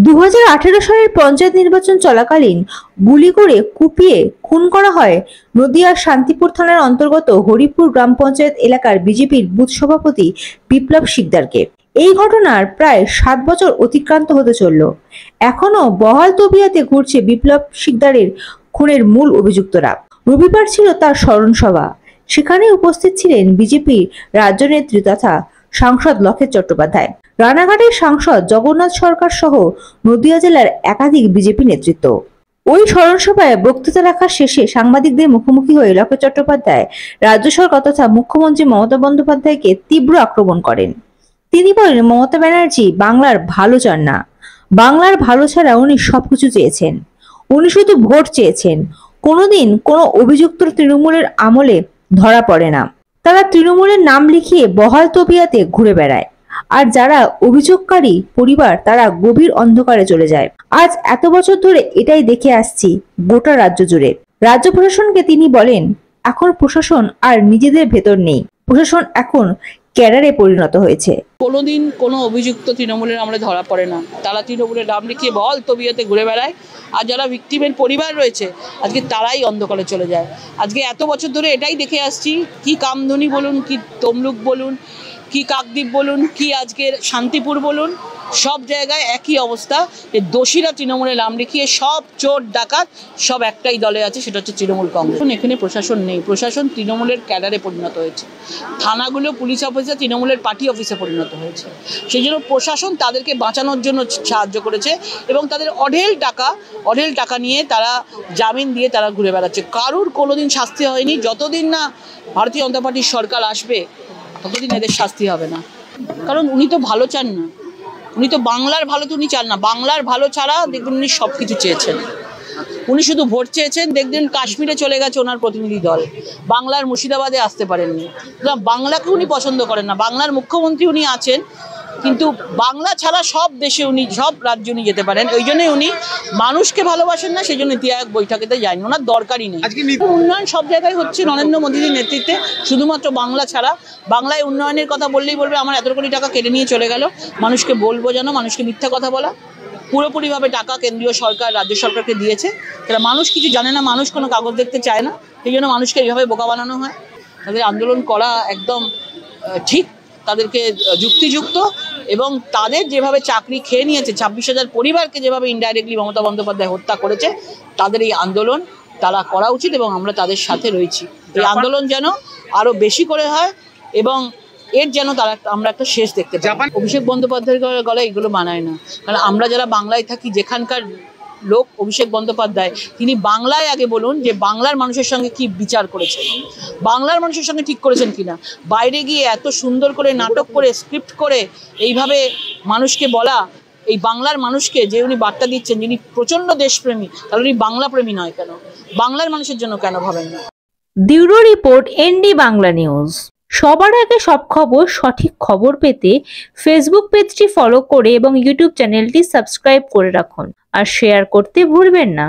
2018 সালের পঞ্চায়েত নির্বাচন চলাকালীন গুলি করে কুপিয়ে খুন করা হয় নদিয়ার শান্তিপুর থানার অন্তর্গত হরিপুর গ্রাম পঞ্চায়েত এলাকার বিজেপির বুথ সভাপতি বিপ্লব শিকদারকে। এই ঘটনার প্রায় 7 বছর অতিক্রান্ত হতে চলল। এখনো বহাল তবিয়াতে ঘুরছে বিপ্লব শিকদারের খুনের মূল অভিযুক্তরা। রবিবার ছিল তার স্মরণ সভা। সেখানে উপস্থিত ছিলেন বিজেপির রাজ্য নেত্রী তথা সাংসদ লকেট চট্টোপাধ্যায়, রানাঘাটের সাংসদ জগন্নাথ সরকার সহ নদিয়া জেলার একাধিক বিজেপি নেতৃত্ব। ওই স্মরণ সভায় বক্তৃতা রাখার শেষে সাংবাদিকদের মুখোমুখি হয়ে লকেট চট্টোপাধ্যায় রাজ্য সরকার তথা মুখ্যমন্ত্রী মমতা বন্দ্যোপাধ্যায়কে তীব্র আক্রমণ করেন। তিনি বলেন, মমতা ব্যানার্জি বাংলার ভালো চান না, বাংলার ভালো ছাড়া উনি সবকিছু চেয়েছেন, উনি শুধু ভোট চেয়েছেন। কোনোদিন কোনো অভিযুক্ত তৃণমূলের আমলে ধরা পড়ে না। তারা তৃণমূলের নাম লিখিয়ে বহাল তবিয়াতে ঘুরে বেড়ায়, আর যারা অভিযোগকারী পরিবার তারা গভীর অন্ধকারে চলে যায়। আজ এত বছর ধরে এটাই দেখে আসছি গোটা রাজ্য জুড়ে। রাজ্য প্রশাসনকে তিনি বলেন, এখন প্রশাসন আর নিজেদের ভেতর নেই, প্রশাসন এখন ক্যাডারে পরিণত হয়েছে। কোনোদিন কোনো অভিযুক্ত তৃণমূলের আমলে ধরা পড়ে না, তারা তৃণমূলের নাম লিখিয়ে বহাল তবিয়াতে ঘুরে বেড়ায়। আর যারা ভিকটিমের পরিবার রয়েছে আজকে তারাই অন্ধকারে চলে যায়। আজকে এত বছর ধরে এটাই দেখে আসছি, কি কামধুনি বলুন, কি তমলুক বলুন, কি কাকদ্বীপ বলুন, কি আজকের শান্তিপুর বলুন, সব জায়গায় একই অবস্থা যে দোষীরা তৃণমূলের নাম লিখিয়ে সব চোর ডাকাত সব একটাই দলে আছে, সেটা হচ্ছে তৃণমূল কংগ্রেস। এখানে প্রশাসন নেই, প্রশাসন তৃণমূলের ক্যাডারে পরিণত হয়েছে। থানাগুলো পুলিশ অফিসার তৃণমূলের পার্টি অফিসে পরিণত হয়েছে। সেই জন্য প্রশাসন তাদেরকে বাঁচানোর জন্য সাহায্য করেছে এবং তাদের অঢেল টাকা নিয়ে তারা জামিন দিয়ে তারা ঘুরে বেড়াচ্ছে। কারুর কোনোদিন শাস্তি হয়নি। যতদিন না ভারতীয় জনতা পার্টির সরকার আসবে ততদিন এদের শাস্তি হবে না। কারণ উনি তো ভালো চান না, উনি তো বাংলার ভালো তো উনি চান না। বাংলার ভালো ছাড়া দেখবেন উনি সব কিছু চেয়েছেন। উনি শুধু ভোট চেয়েছেন। দেখবেন কাশ্মীরে চলে গেছে ওনার প্রতিনিধি দল, বাংলার মুর্শিদাবাদে আসতে পারেননি। বাংলাকে উনি পছন্দ করেন না। বাংলার মুখ্যমন্ত্রী উনি আছেন, কিন্তু বাংলা ছাড়া সব দেশে উনি, সব রাজ্যে উনি যেতে পারেন। ওই জন্যই উনি মানুষকে ভালোবাসেন না, সেই জন্য নীতি আয়োগ বৈঠকেতে যায়নি, ওনার দরকারই নেই। উন্নয়ন সব জায়গায় হচ্ছে নরেন্দ্র মোদীর নেতৃত্বে, শুধুমাত্র বাংলা ছাড়া। বাংলায় উন্নয়নের কথা বললেই বলবে আমার এত কোটি টাকা কেটে নিয়ে চলে গেল। মানুষকে বলবো যেন, মানুষকে মিথ্যা কথা বলা। পুরোপুরিভাবে টাকা কেন্দ্রীয় সরকার রাজ্য সরকারকে দিয়েছে। তারা মানুষ কিছু জানে না, মানুষ কোনো কাগজ দেখতে চায় না, সেই জন্য মানুষকে এইভাবে বোকা বানানো হয়। তাদের আন্দোলন করা একদম ঠিক, তাদেরকে যুক্তিযুক্ত, এবং তাদের যেভাবে চাকরি খেয়ে নিয়েছে, 26,000 পরিবারকে যেভাবে ইনডাইরেক্টলি মমতা বন্দ্যোপাধ্যায় হত্যা করেছে, তাদের এই আন্দোলন তারা করা উচিত এবং আমরা তাদের সাথে রয়েছি। এই আন্দোলন যেন আরো বেশি করে হয় এবং এর যেন আমরা একটা শেষ দেখতে পাই। অভিষেক বন্দ্যোপাধ্যায়ের গলায় এগুলো মানায় না। কারণ আমরা যারা বাংলায় থাকি, যেখানকার লোক অভিষেক বন্দ্যোপাধ্যায়, তিনি বাংলায় আগে বলুন যে বাংলার মানুষের সঙ্গে কি বিচার করেছেন, বাংলার মানুষের সঙ্গে ঠিক করেছেন কিনা। বাইরে গিয়ে এত সুন্দর করে নাটক করে স্ক্রিপ্ট করে এইভাবে মানুষকে বলা, এই বাংলার মানুষকে যে উনি বার্তা দিচ্ছেন, যিনি প্রচণ্ড দেশপ্রেমী, তাহলে উনি বাংলা প্রেমী নয় কেন? বাংলার মানুষের জন্য কেন ভাবেন না? Bureau report, ND Bangla news. সবার আগে সব খবর, সঠিক খবর পেতে ফেসবুক পেজটি ফলো করে এবং ইউটিউব চ্যানেলটি সাবস্ক্রাইব করে রাখুন আর শেয়ার করতে ভুলবেন না।